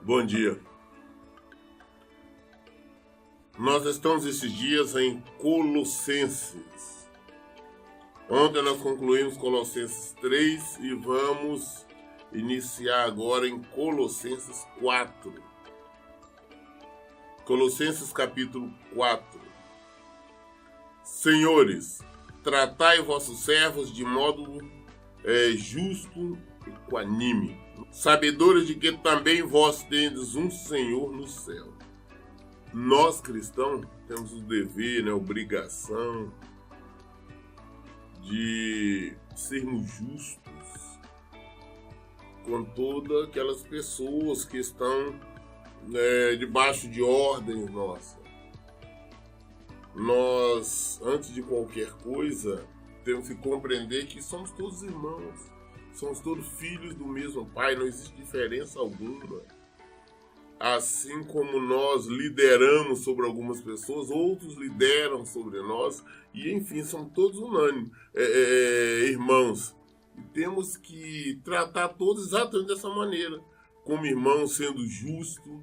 Bom dia. Nós estamos esses dias em Colossenses. Ontem nós concluímos Colossenses 3 e vamos iniciar agora em Colossenses 4. Colossenses capítulo 4. Senhores, tratai vossos servos de modo justo e equânime, sabedores de que também vós tendes um Senhor no céu. Nós cristãos temos o dever, a obrigação de sermos justos com todas aquelas pessoas que estão debaixo de ordens nossas. Nós, antes de qualquer coisa, temos que compreender que somos todos irmãos, somos todos filhos do mesmo Pai, não existe diferença alguma. Assim como nós lideramos sobre algumas pessoas, outros lideram sobre nós, e enfim, são todos unânimes, irmãos. E temos que tratar todos exatamente dessa maneira, como irmãos, sendo justo.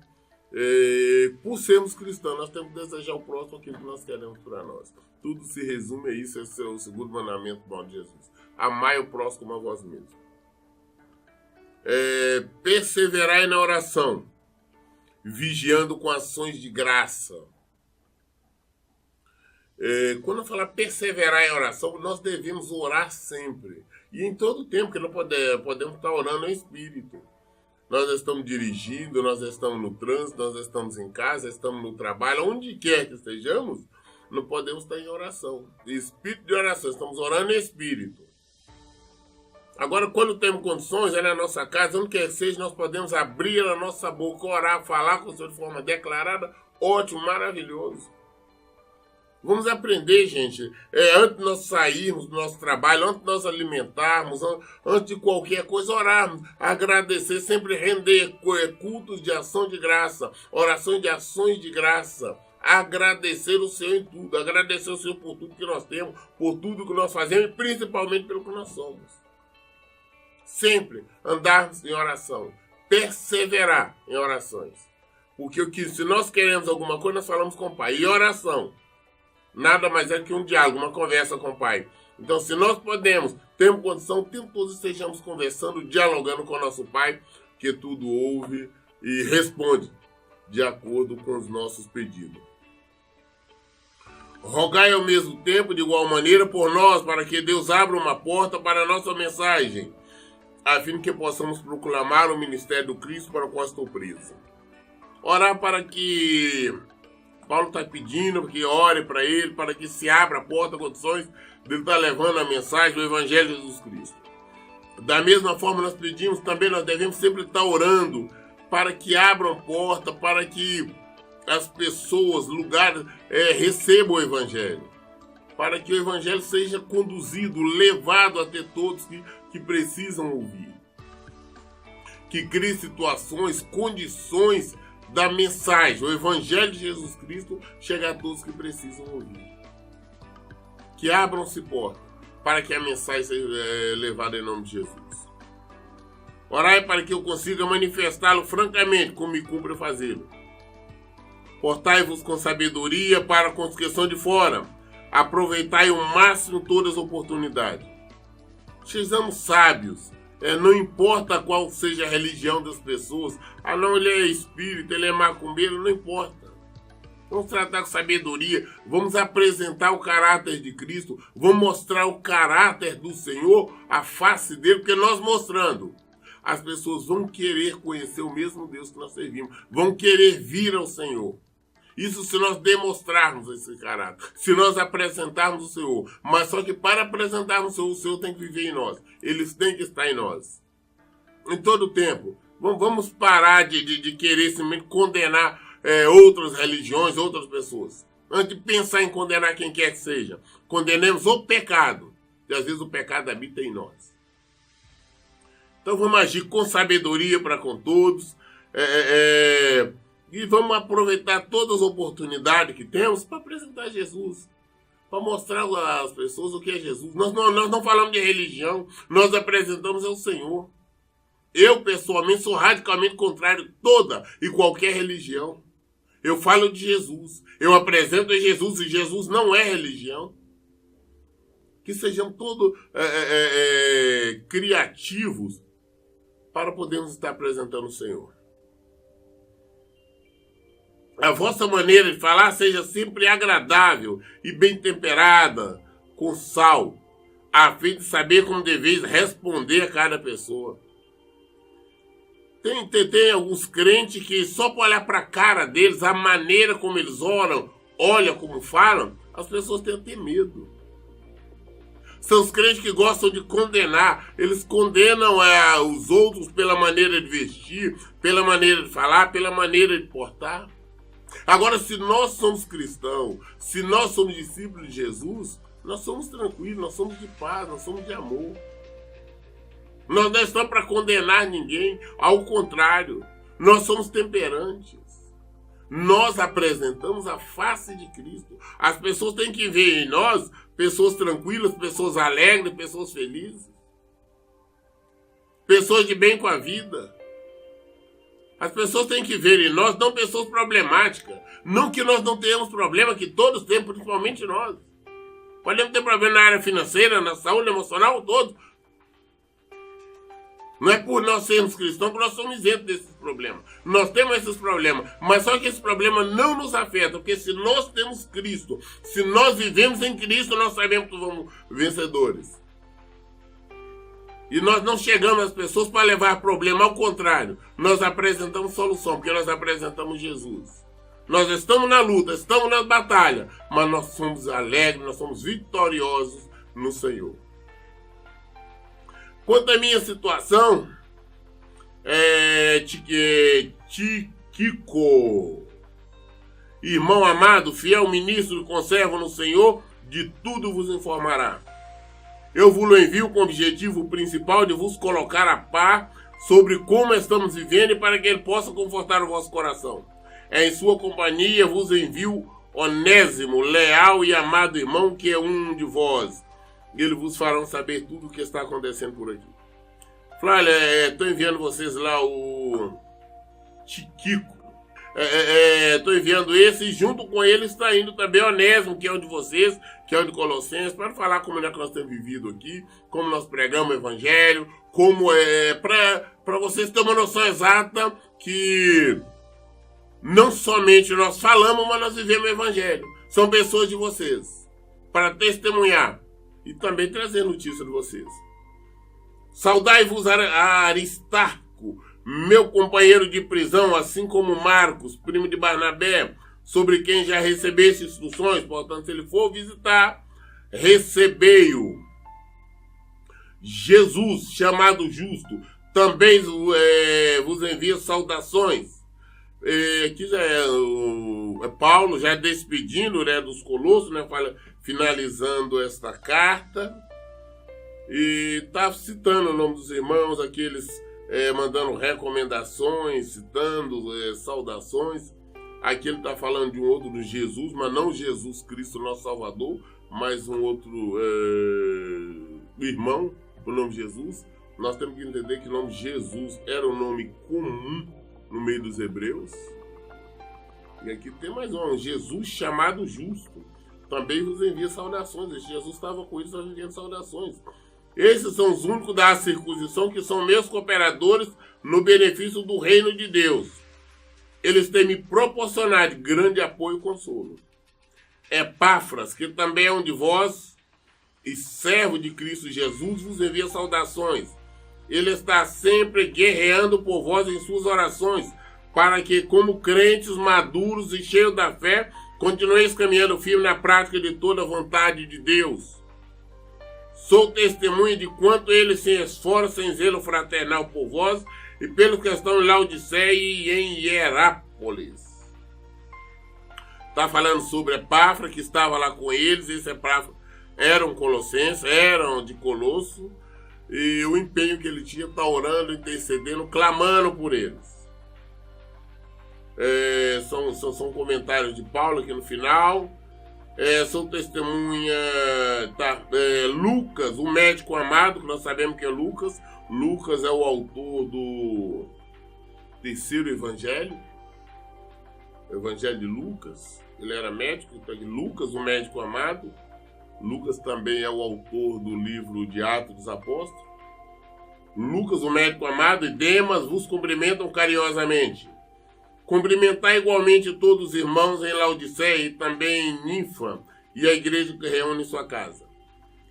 Por sermos cristãos, nós temos que desejar ao próximo aquilo que nós queremos para nós. Tudo se resume a isso, esse é o segundo mandamento bom de Jesus. Amai o próximo como a vós mesmos. Perseverai na oração, vigiando com ações de graça. Quando eu falar perseverar em oração, nós devemos orar sempre. E em todo tempo, que não podemos estar orando em espírito. Nós estamos dirigindo, nós estamos no trânsito, nós estamos em casa, estamos no trabalho, onde quer que estejamos, não podemos estar em oração. Espírito de oração, estamos orando em espírito. Agora, quando temos condições, na nossa casa, onde quer que seja, nós podemos abrir a nossa boca, orar, falar com o Senhor de forma declarada, ótimo, maravilhoso. Vamos aprender, gente, antes de nós sairmos do nosso trabalho, antes de nós alimentarmos, antes de qualquer coisa, orarmos, agradecer, sempre render cultos de ação de graça, orações de ações de graça, agradecer o Senhor em tudo, agradecer o Senhor por tudo que nós temos, por tudo que nós fazemos e principalmente pelo que nós somos. Sempre andarmos em oração, perseverar em orações, porque se nós queremos alguma coisa, nós falamos com o Pai, e oração nada mais é que um diálogo, uma conversa com o Pai. Então, se nós podemos, temos condição, o tempo todo estejamos conversando, dialogando com o nosso Pai, que tudo ouve e responde de acordo com os nossos pedidos. Rogai ao mesmo tempo, de igual maneira, por nós, para que Deus abra uma porta para a nossa mensagem, a fim de que possamos proclamar o ministério do Cristo para o qual estou preso. Orar para que Paulo está pedindo que ore para ele, para que se abra a porta, condições de ele estar levando a mensagem do Evangelho de Jesus Cristo. Da mesma forma, nós pedimos também, nós devemos sempre estar orando para que abram porta, para que as pessoas, lugares, recebam o Evangelho. Para que o Evangelho seja conduzido, levado até todos que precisam ouvir. Que crie situações, condições da mensagem, o Evangelho de Jesus Cristo, chega a todos que precisam ouvir. Que abram-se portas para que a mensagem seja levada em nome de Jesus. Orai para que eu consiga manifestá-lo francamente, como me cumpre fazê-lo. Portai-vos com sabedoria para com os que estão de fora. Aproveitai ao máximo todas as oportunidades. Sejamos sábios. Não importa qual seja a religião das pessoas. Não, ele é espírita, ele é macumbeiro, não importa. Vamos tratar com sabedoria, vamos apresentar o caráter de Cristo, vamos mostrar o caráter do Senhor, a face dele, porque nós mostrando, as pessoas vão querer conhecer o mesmo Deus que nós servimos, vão querer vir ao Senhor. Isso se nós demonstrarmos esse caráter, se nós apresentarmos o Senhor. Mas só que para apresentarmos o Senhor tem que viver em nós. Eles têm que estar em nós. Em todo o tempo. Vamos parar de querer simplesmente condenar outras religiões, outras pessoas. Antes de pensar em condenar quem quer que seja. Condenemos o pecado. E às vezes o pecado habita em nós. Então vamos agir com sabedoria para com todos. E vamos aproveitar todas as oportunidades que temos para apresentar Jesus. para mostrar às pessoas o que é Jesus. Nós não falamos de religião, nós apresentamos ao Senhor. Eu, pessoalmente, sou radicalmente contrário a toda e qualquer religião. Eu falo de Jesus, eu apresento a Jesus, e Jesus não é religião. Que sejamos todos criativos para podermos estar apresentando o Senhor. A vossa maneira de falar seja sempre agradável e bem temperada, com sal, a fim de saber como deveis responder a cada pessoa. Tem alguns crentes que só por olhar para a cara deles, a maneira como eles oram, olha como falam, as pessoas têm até medo. São os crentes que gostam de condenar. Eles condenam os outros pela maneira de vestir, pela maneira de falar, pela maneira de portar. Agora, se nós somos cristãos, se nós somos discípulos de Jesus, nós somos tranquilos, nós somos de paz, nós somos de amor. Nós não estamos para condenar ninguém, ao contrário, nós somos temperantes. Nós apresentamos a face de Cristo. As pessoas têm que ver em nós pessoas tranquilas, pessoas alegres, pessoas felizes. Pessoas de bem com a vida. As pessoas têm que ver em nós não pessoas problemáticas. Não que nós não tenhamos problema, que todos temos, principalmente nós. Podemos ter problema na área financeira, na saúde emocional, todos. Não é por nós sermos cristãos que nós somos isentos desses problemas. Nós temos esses problemas, mas só que esse problema não nos afeta, porque se nós temos Cristo, se nós vivemos em Cristo, nós sabemos que somos vencedores. E nós não chegamos às pessoas para levar problema, ao contrário, nós apresentamos solução, porque nós apresentamos Jesus. Nós estamos na luta, estamos na batalha, mas nós somos alegres, nós somos vitoriosos no Senhor. Quanto à minha situação, Tíquico, irmão amado, fiel ministro e conservo no Senhor, de tudo vos informará. Eu vos envio com o objetivo principal de vos colocar a par sobre como estamos vivendo e para que ele possa confortar o vosso coração. Em sua companhia vos envio Onésimo, leal e amado irmão, que é um de vós. Eles vos farão saber tudo o que está acontecendo por aqui. Falei, olha, estou enviando vocês lá o Tíquico. Estou enviando esse e junto com ele está indo também Onésimo, que é um de vocês, que é um de Colossenses, para falar como é que nós temos vivido aqui, como nós pregamos o Evangelho, como para vocês terem uma noção exata que não somente nós falamos, mas nós vivemos o Evangelho. São pessoas de vocês, para testemunhar e também trazer notícia de vocês. Saudai-vos a Aristarco, meu companheiro de prisão, assim como Marcos, primo de Barnabé, sobre quem já recebeste instruções, portanto, se ele for visitar, recebei-o. Jesus, chamado Justo, também vos envia saudações. Aqui já é Paulo já despedindo, né, dos Colossos, né, finalizando esta carta, e está citando o nome dos irmãos, aqueles mandando recomendações, citando saudações. Aqui ele está falando de um outro de Jesus, mas não Jesus Cristo, nosso Salvador, mas um outro irmão, o nome Jesus. Nós temos que entender que o nome Jesus era um nome comum no meio dos hebreus. E aqui tem mais um, Jesus chamado Justo. Também vos envia saudações. Esse Jesus estava com eles, enviando saudações. Esses são os únicos da circuncisão que são meus cooperadores no benefício do reino de Deus. Eles têm me proporcionado grande apoio e consolo. Epáfras, que também é um de vós e servo de Cristo Jesus, vos envia saudações. Ele está sempre guerreando por vós em suas orações, para que, como crentes maduros e cheios da fé, continueis caminhando firme na prática de toda a vontade de Deus. Sou testemunha de quanto ele se esforça em zelo fraternal por vós e pelos que estão em Laodiceia e em Hierápolis. Está falando sobre Epáfras, que estava lá com eles. Esse Epáfras era um colossense, era de Colosso, e o empenho que ele tinha, está orando, intercedendo, clamando por eles. São comentários de Paulo aqui no final. São testemunha Lucas, o médico amado, que nós sabemos que é Lucas. Lucas é o autor do terceiro evangelho, o evangelho de Lucas. Ele era médico, então Lucas, o médico amado. Lucas também é o autor do livro de Atos dos Apóstolos. Lucas, o médico amado, e Demas vos cumprimentam carinhosamente. Cumprimentai igualmente todos os irmãos em Laodiceia e também em Ninfa e a igreja que reúne em sua casa.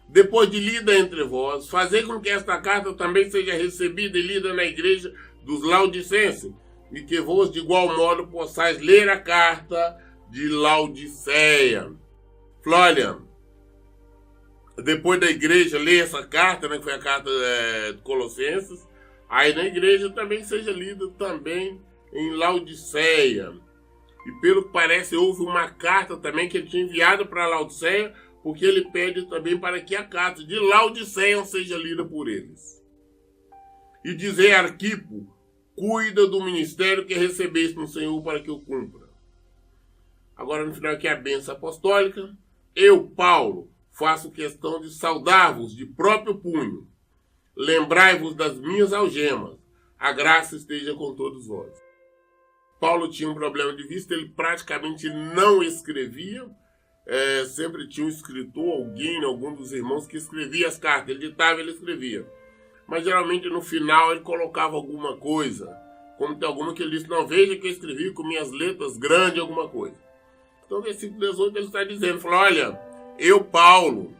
Depois de lida entre vós, fazei com que esta carta também seja recebida e lida na igreja dos Laodicenses, e que vos de igual modo possais ler a carta de Laodiceia. Olha, depois da igreja ler essa carta, né, que foi a carta de Colossenses, aí na igreja também seja lida também em Laodiceia. E pelo que parece houve uma carta também que ele tinha enviado para Laodiceia, porque ele pede também para que a carta de Laodiceia seja lida por eles. E dizer a Arquipo, cuida do ministério que recebeste no Senhor para que o cumpra. Agora no final aqui a bênção apostólica. Eu, Paulo, faço questão de saudar-vos de próprio punho. Lembrai-vos das minhas algemas. A graça esteja com todos vós. Paulo tinha um problema de vista, ele praticamente não escrevia. Sempre tinha um escritor, algum dos irmãos que escrevia as cartas. Ele ditava, ele escrevia. Mas geralmente no final ele colocava alguma coisa. Como tem alguma que ele disse, não, veja que eu escrevi com minhas letras grandes alguma coisa. Então no versículo 18 ele está dizendo, falou, olha, eu, Paulo,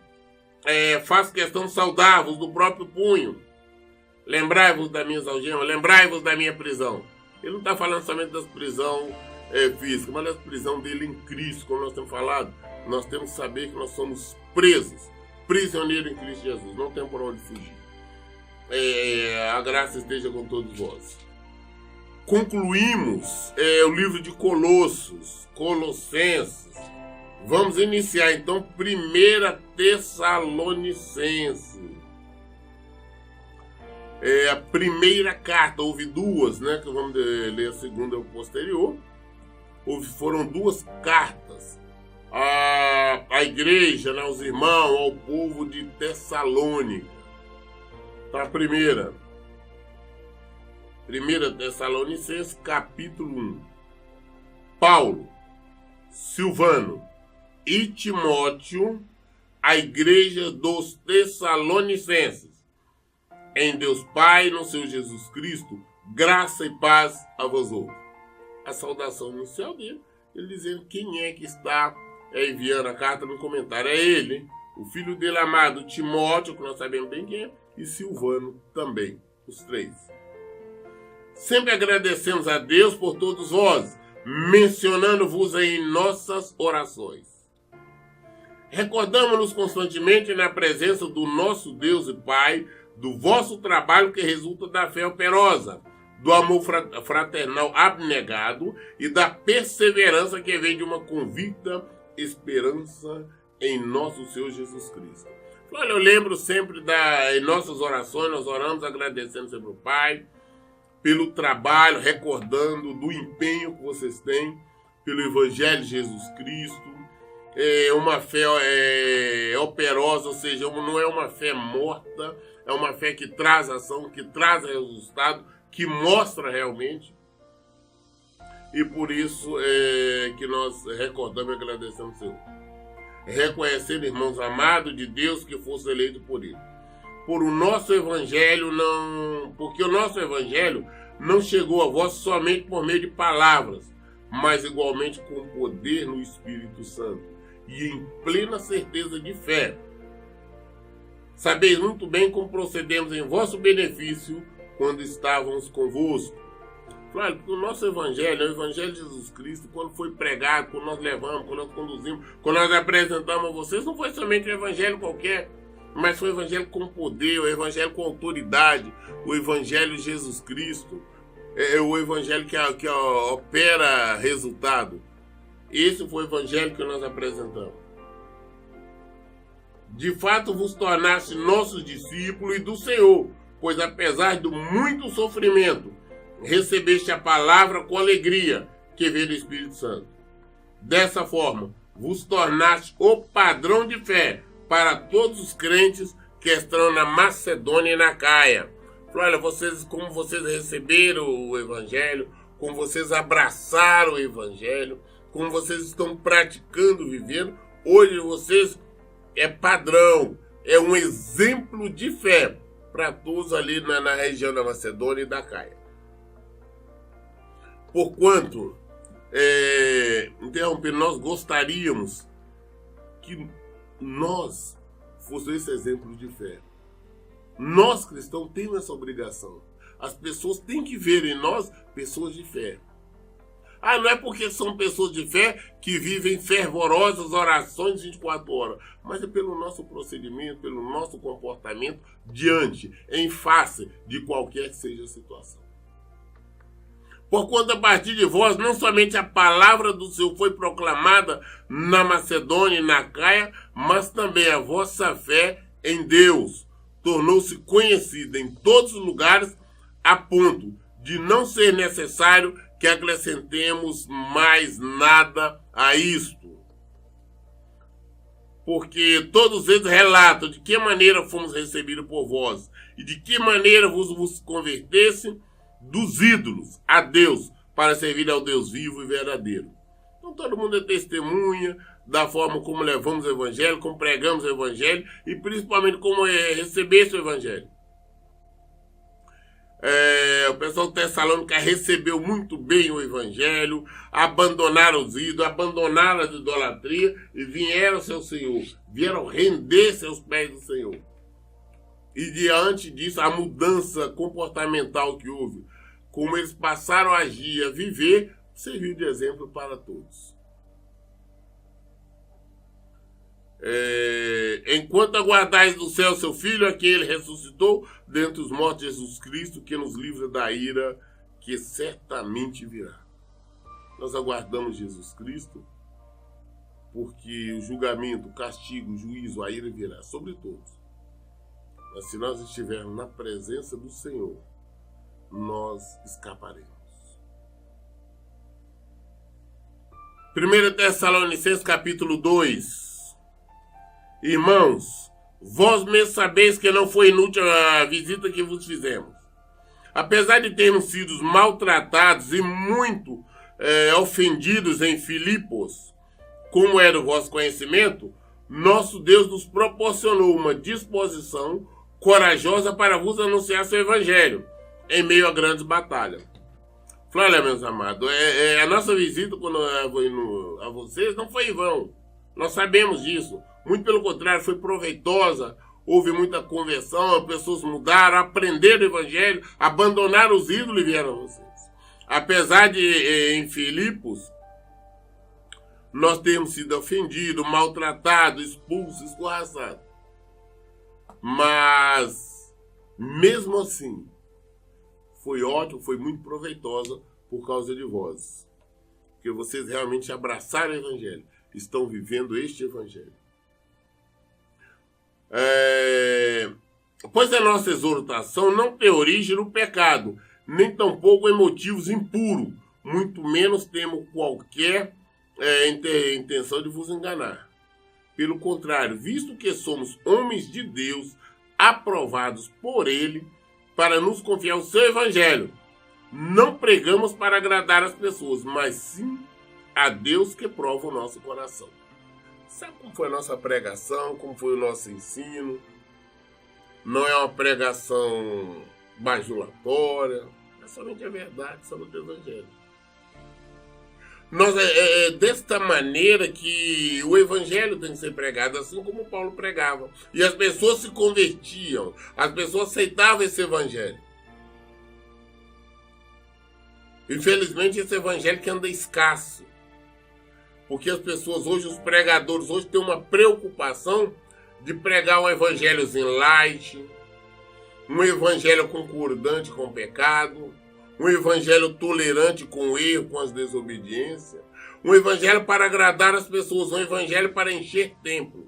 faço questão de saudar-vos do próprio punho. Lembrai-vos das minhas algemas, lembrai-vos da minha prisão. Ele não está falando somente das prisões físicas, mas da prisão dele em Cristo, como nós temos falado. Nós temos que saber que nós somos presos, prisioneiros em Cristo Jesus, não tem por onde fugir. A graça esteja com todos vós. Concluímos o livro de Colossenses. Vamos iniciar então 1 Tessalonicenses. A primeira carta, houve duas, né? Que vamos ler a segunda e a posterior. Foram duas cartas à igreja, né, aos irmãos, ao povo de Tessalônica. Então, a primeira. 1 Tessalonicenses, capítulo 1. Paulo, Silvano e Timóteo, a igreja dos Tessalonicenses. Em Deus Pai, no Senhor Jesus Cristo, graça e paz a vós outros. A saudação inicial dele, ele dizendo quem é que está enviando a carta no comentário. É ele, o filho dele amado, Timóteo, que nós sabemos bem quem é, e Silvano também, os três. Sempre agradecemos a Deus por todos vós, mencionando-vos em nossas orações. Recordamos-nos constantemente na presença do nosso Deus e Pai, do vosso trabalho que resulta da fé operosa, do amor fraternal abnegado e da perseverança que vem de uma convicta esperança em nosso Senhor Jesus Cristo. Olha, eu lembro sempre em nossas orações, nós oramos agradecendo sempre ao Pai pelo trabalho, recordando do empenho que vocês têm pelo Evangelho de Jesus Cristo. É uma fé operosa, ou seja, não é uma fé morta, é uma fé que traz ação, que traz resultado, que mostra realmente. E por isso que nós recordamos e agradecemos ao Senhor. Reconhecendo, irmãos amados de Deus, que fosse eleito por Ele. Porque o nosso Evangelho não chegou a vós somente por meio de palavras, mas igualmente com poder no Espírito Santo e em plena certeza de fé. Sabeis muito bem como procedemos em vosso benefício quando estávamos convosco. Claro, porque o nosso Evangelho, o Evangelho de Jesus Cristo, quando foi pregado, quando nós levamos, quando nós conduzimos, quando nós apresentamos a vocês, não foi somente um Evangelho qualquer, mas foi um Evangelho com poder, um Evangelho com autoridade, o Evangelho de Jesus Cristo, o Evangelho que opera resultado. Esse foi o Evangelho que nós apresentamos. De fato vos tornaste nossos discípulos e do Senhor, pois apesar do muito sofrimento, recebeste a palavra com alegria que veio do Espírito Santo. Dessa forma, vos tornaste o padrão de fé para todos os crentes que estão na Macedônia e na Caia. Olha, como vocês receberam o Evangelho, como vocês abraçaram o Evangelho, como vocês estão praticando, vivendo, hoje vocês é padrão, é um exemplo de fé para todos ali na região da Macedônia e da Caia. Porquanto, interrompendo, nós gostaríamos que nós fôssemos esse exemplo de fé. Nós, cristãos, temos essa obrigação. As pessoas têm que ver em nós pessoas de fé. Não é porque são pessoas de fé que vivem fervorosas orações 24 horas, mas é pelo nosso procedimento, pelo nosso comportamento diante, em face de qualquer que seja a situação. Porquanto a partir de vós, não somente a palavra do Senhor foi proclamada na Macedônia e na Caia, mas também a vossa fé em Deus tornou-se conhecida em todos os lugares, a ponto de não ser necessário que acrescentemos mais nada a isto. Porque todos eles relatam de que maneira fomos recebidos por vós e de que maneira vos convertesse dos ídolos a Deus para servir ao Deus vivo e verdadeiro. Então todo mundo é testemunha da forma como levamos o Evangelho, como pregamos o Evangelho e principalmente como receber esse Evangelho. O pessoal de Tessalônica recebeu muito bem o Evangelho, abandonaram os ídolos, abandonaram a idolatria e vieram ao seu Senhor, vieram render-se aos pés do Senhor. E diante disso, a mudança comportamental que houve, como eles passaram a agir, a viver, serviu de exemplo para todos. Enquanto aguardais do céu seu Filho, a quem ele ressuscitou dentre os mortos, Jesus Cristo, que nos livra da ira que certamente virá. Nós aguardamos Jesus Cristo, porque o julgamento, o castigo, o juízo, a ira virá sobre todos. Mas se nós estivermos na presença do Senhor, nós escaparemos. 1 Tessalonicenses capítulo 2. Irmãos, vós mesmos sabeis que não foi inútil a visita que vos fizemos. Apesar de termos sido maltratados e muito ofendidos em Filipos, como era o vosso conhecimento, nosso Deus nos proporcionou uma disposição corajosa para vos anunciar seu Evangelho, em meio a grandes batalhas. Olha, meus amados, a nossa visita a vocês não foi em vão. Nós sabemos disso. Muito pelo contrário, foi proveitosa. Houve muita conversão, as pessoas mudaram, aprenderam o Evangelho, abandonaram os ídolos e vieram a vocês. Apesar de, em Filipos, nós termos sido ofendidos, maltratados, expulsos, escorraçados. Mas, mesmo assim, foi ótimo, foi muito proveitosa por causa de vós. Porque vocês realmente abraçaram o Evangelho, estão vivendo este Evangelho. Pois a nossa exortação não tem origem no pecado, nem tampouco em motivos impuros, muito menos temos qualquer intenção de vos enganar. Pelo contrário, visto que somos homens de Deus, aprovados por Ele, para nos confiar o seu Evangelho, não pregamos para agradar as pessoas, mas sim a Deus que prova o nosso coração. Sabe como foi a nossa pregação, como foi o nosso ensino? Não é uma pregação bajulatória, é somente a verdade, somente o Evangelho. É desta maneira que o Evangelho tem que ser pregado, assim como Paulo pregava. E as pessoas se convertiam, as pessoas aceitavam esse Evangelho. Infelizmente, esse Evangelho que anda escasso. Porque as pessoas hoje, os pregadores hoje, têm uma preocupação de pregar um evangelhozinho light, um evangelho concordante com o pecado, um evangelho tolerante com o erro, com as desobediências, um evangelho para agradar as pessoas, um evangelho para encher templos.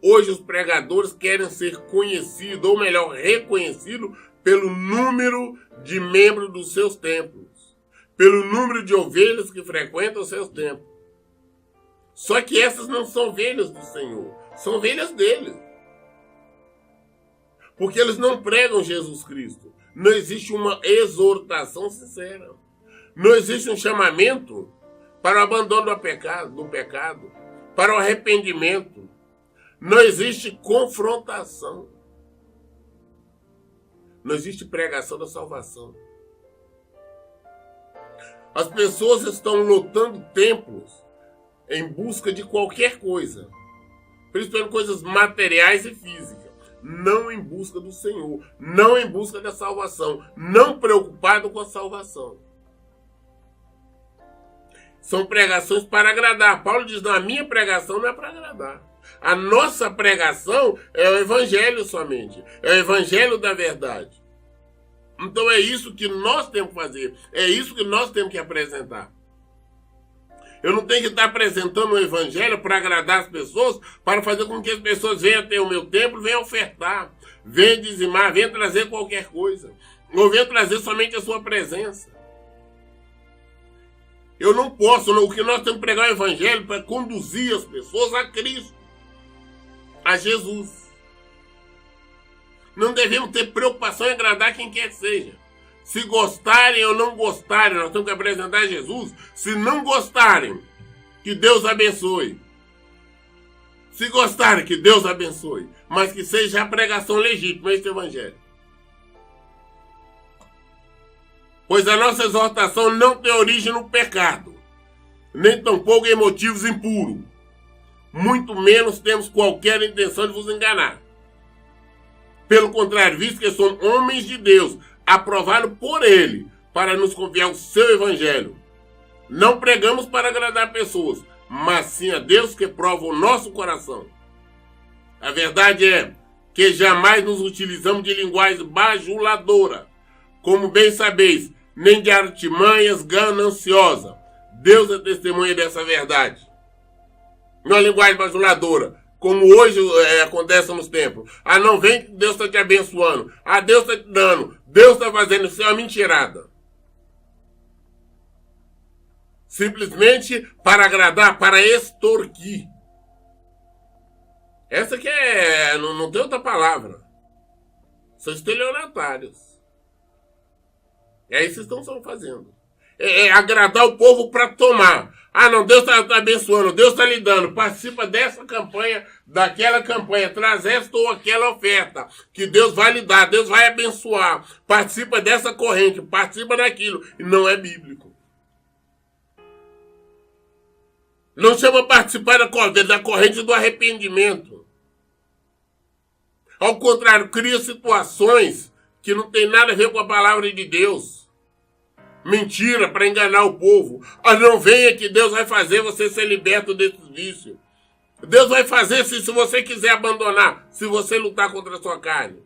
Hoje os pregadores querem ser conhecidos, ou melhor, reconhecidos pelo número de membros dos seus templos, pelo número de ovelhas que frequentam os seus templos. Só que essas não são ovelhas do Senhor, são ovelhas dele. Porque eles não pregam Jesus Cristo. Não existe uma exortação sincera. Não existe um chamamento para o abandono do pecado, para o arrependimento. Não existe confrontação. Não existe pregação da salvação. As pessoas estão lotando templos em busca de qualquer coisa, principalmente coisas materiais e físicas, não em busca do Senhor, não em busca da salvação, não preocupado com a salvação. São pregações para agradar. Paulo diz, não, a minha pregação não é para agradar. A nossa pregação é o evangelho somente, é o evangelho da verdade. Então é isso que nós temos que fazer, é isso que nós temos que apresentar. Eu não tenho que estar apresentando o evangelho para agradar as pessoas, para fazer com que as pessoas venham até o meu templo, venham ofertar, venham dizimar, venham trazer qualquer coisa, ou venham trazer somente a sua presença. Eu não posso, o que nós temos que pregar o evangelho para conduzir as pessoas a Cristo, a Jesus. Não devemos ter preocupação em agradar quem quer que seja. Se gostarem ou não gostarem, nós temos que apresentar Jesus. Se não gostarem, que Deus abençoe. Se gostarem, que Deus abençoe. Mas que seja a pregação legítima, este evangelho. Pois a nossa exortação não tem origem no pecado, nem tampouco em motivos impuros. Muito menos temos qualquer intenção de vos enganar. Pelo contrário, visto que somos homens de Deus, aprovados por Ele, para nos confiar o seu evangelho. Não pregamos para agradar pessoas, mas sim a Deus que prova o nosso coração. A verdade é que jamais nos utilizamos de linguagem bajuladora, como bem sabeis, nem de artimanhas gananciosa. Deus é testemunha dessa verdade. Não é linguagem bajuladora, como hoje acontece nos templos. Ah, não vem que Deus está te abençoando. Ah, Deus está te dando. Deus está fazendo. Isso é uma mentirada. Simplesmente para agradar, para extorquir. Essa que não tem outra palavra. São estelionatários. É isso que estão fazendo. É agradar o povo para tomar. Ah, não, Deus está abençoando, Deus está lhe dando. Participa dessa campanha, daquela campanha. Traz esta ou aquela oferta que Deus vai lhe dar, Deus vai abençoar. Participa dessa corrente, participa daquilo. E não é bíblico. Não chama participar da corrente do arrependimento. Ao contrário, cria situações que não tem nada a ver com a palavra de Deus. Mentira para enganar o povo. Ah, não venha que Deus vai fazer você ser liberto desses vícios. Deus vai fazer se você quiser abandonar, se você lutar contra a sua carne.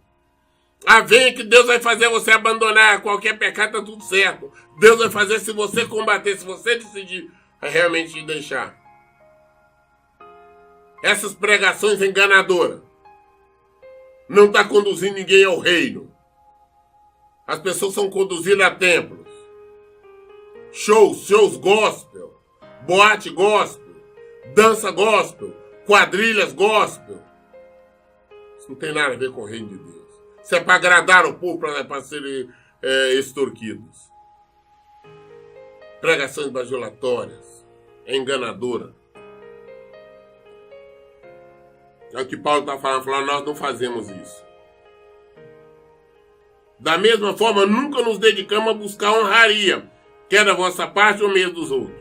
Ah, venha que Deus vai fazer você abandonar qualquer pecado, tá tudo certo. Deus vai fazer se você combater, se você decidir realmente deixar. Essas pregações enganadoras não está conduzindo ninguém ao reino. As pessoas são conduzidas a templos. Shows gospel, boate gospel, dança gospel, quadrilhas gospel. Isso não tem nada a ver com o reino de Deus. Isso é para agradar o povo, para serem extorquidos. Pregações bajulatórias, enganadora. É o que Paulo está falando, nós não fazemos isso. Da mesma forma, nunca nos dedicamos a buscar honraria, quer da vossa parte ou mesmo dos outros.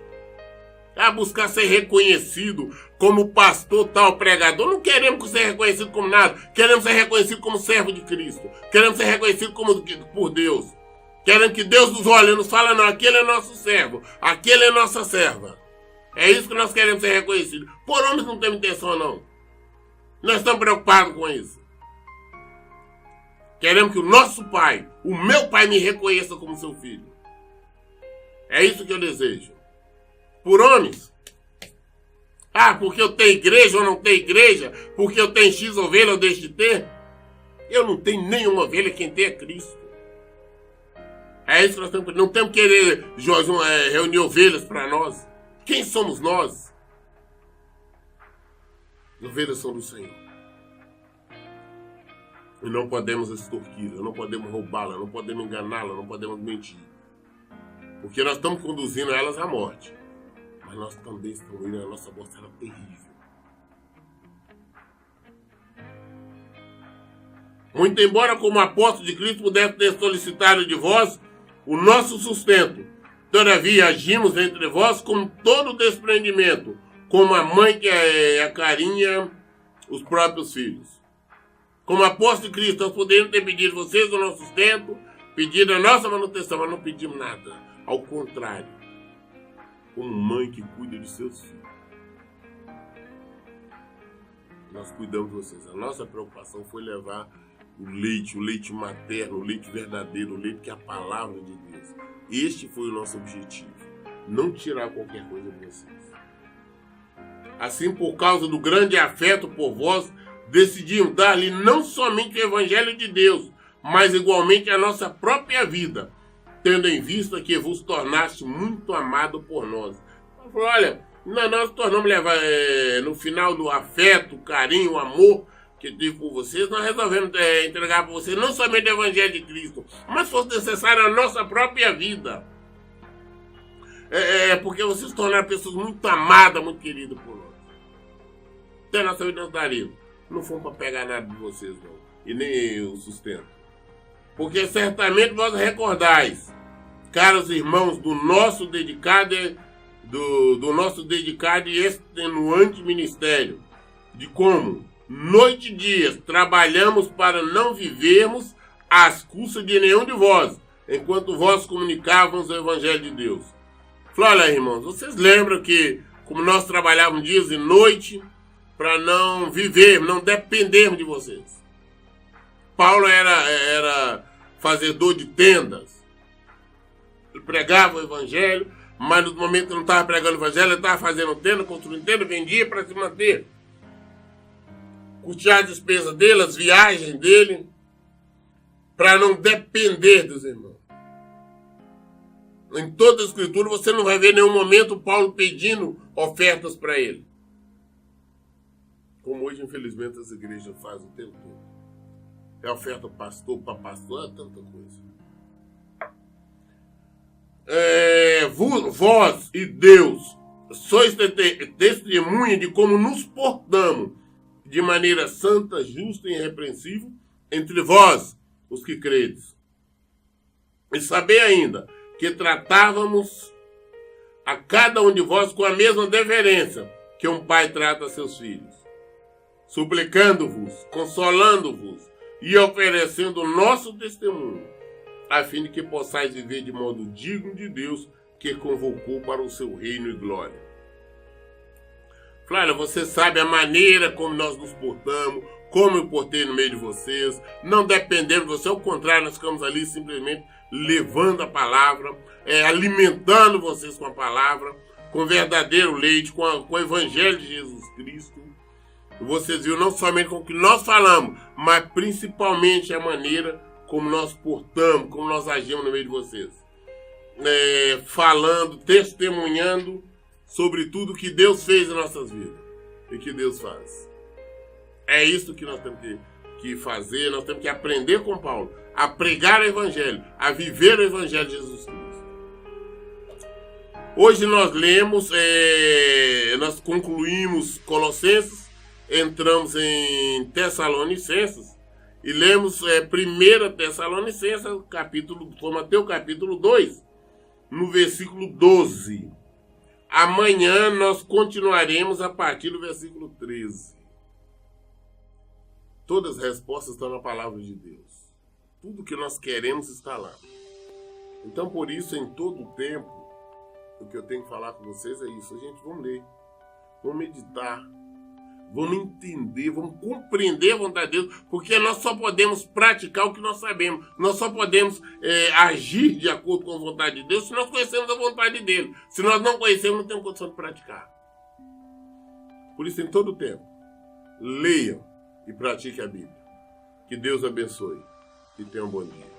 A buscar ser reconhecido como pastor, tal, pregador. Não queremos ser reconhecido como nada. Queremos ser reconhecido como servo de Cristo. Queremos ser reconhecido por Deus. Queremos que Deus nos olhe e nos fale, não, aquele é nosso servo, aquele é nossa serva. É isso que nós queremos ser reconhecidos. Por homens não temos intenção, não. Nós estamos preocupados com isso. Queremos que o nosso pai, o meu pai, me reconheça como seu filho. É isso que eu desejo. Por homens. Ah, porque eu tenho igreja ou não tenho igreja? Porque eu tenho X ovelha ou deixo de ter? Eu não tenho nenhuma ovelha, quem tem é Cristo. É isso que nós temos. Não temos que querer reunir ovelhas para nós. Quem somos nós? Ovelhas são do Senhor. E não podemos extorquí-la, não podemos roubá-la, não podemos enganá-la, não podemos mentir. Porque nós estamos conduzindo elas à morte. Mas nós também estamos indo, a nossa voz será terrível. Muito embora, como apóstolo de Cristo, pudesse ter solicitado de vós o nosso sustento, todavia agimos entre vós com todo desprendimento, como a mãe que acarinha os próprios filhos. Como apóstolo de Cristo, nós podemos ter pedido a vocês o nosso sustento, pedido a nossa manutenção, mas não pedimos nada. Ao contrário, como mãe que cuida de seus filhos, nós cuidamos de vocês. A nossa preocupação foi levar o leite materno, o leite verdadeiro, o leite que é a palavra de Deus. Este foi o nosso objetivo. Não tirar qualquer coisa de vocês. Assim, por causa do grande afeto por vós, decidimos dar-lhe não somente o Evangelho de Deus, mas igualmente a nossa própria vida, tendo em vista que vos tornaste muito amado por nós. Ele falou, olha, nós tornamos levar, no final do afeto, carinho, amor que tive por vocês, nós resolvemos entregar para vocês não somente o Evangelho de Cristo, mas se fosse necessário a nossa própria vida. Porque vocês tornaram pessoas muito amadas, muito queridas por nós. Até a nossa vida nós daríamos. Não fomos para pegar nada de vocês, não. E nem o sustento. Porque certamente vós recordais, caros irmãos, do nosso dedicado e extenuante ministério, de como, noite e dias, trabalhamos para não vivermos às custas de nenhum de vós, enquanto vós comunicávamos o Evangelho de Deus. Falei, olha, irmãos, vocês lembram que, como nós trabalhávamos dias e noite, para não viver, não dependermos de vocês. Paulo era fazedor de tendas. Ele pregava o Evangelho, mas no momento que não estava pregando o Evangelho, ele estava fazendo tenda, construindo tenda, vendia para se manter. Curtir as despesas dele, as viagens dele, para não depender dos irmãos. Em toda a Escritura você não vai ver em nenhum momento Paulo pedindo ofertas para ele. Como hoje, infelizmente, as igrejas fazem o tempo todo. É oferta pastor para pastor, é tanta coisa. Vós e Deus sois testemunha de como nos portamos de maneira santa, justa e irrepreensível entre vós, os que credes. E sabei ainda que tratávamos a cada um de vós com a mesma deferência que um pai trata a seus filhos, suplicando-vos, consolando-vos e oferecendo o nosso testemunho, a fim de que possais viver de modo digno de Deus que convocou para o seu reino e glória. Claro, você sabe a maneira como nós nos portamos, como eu portei no meio de vocês, não dependendo de você, ao contrário, nós ficamos ali simplesmente levando a palavra, alimentando vocês com a palavra, com verdadeiro leite, com o Evangelho de Jesus Cristo. E vocês viram não somente com o que nós falamos, mas principalmente a maneira como nós portamos, como nós agimos no meio de vocês. Falando, testemunhando sobre tudo que Deus fez em nossas vidas e que Deus faz. É isso que nós temos que fazer, nós temos que aprender com Paulo, a pregar o Evangelho, a viver o Evangelho de Jesus Cristo. Hoje nós lemos, nós concluímos Colossenses, entramos em Tessalonicenses e lemos 1 Tessalonicenses, Mateus capítulo 2, no versículo 12. Amanhã nós continuaremos a partir do versículo 13. Todas as respostas estão na palavra de Deus. Tudo que nós queremos está lá. Então, por isso, em todo o tempo, o que eu tenho que falar com vocês é isso. Gente, vamos ler, vamos meditar, vamos entender, vamos compreender a vontade de Deus, porque nós só podemos praticar o que nós sabemos. Nós só podemos agir de acordo com a vontade de Deus se nós conhecemos a vontade dele. Se nós não conhecemos, não temos condição de praticar. Por isso, em todo o tempo, leiam e pratique a Bíblia. Que Deus abençoe e tenha um bom dia.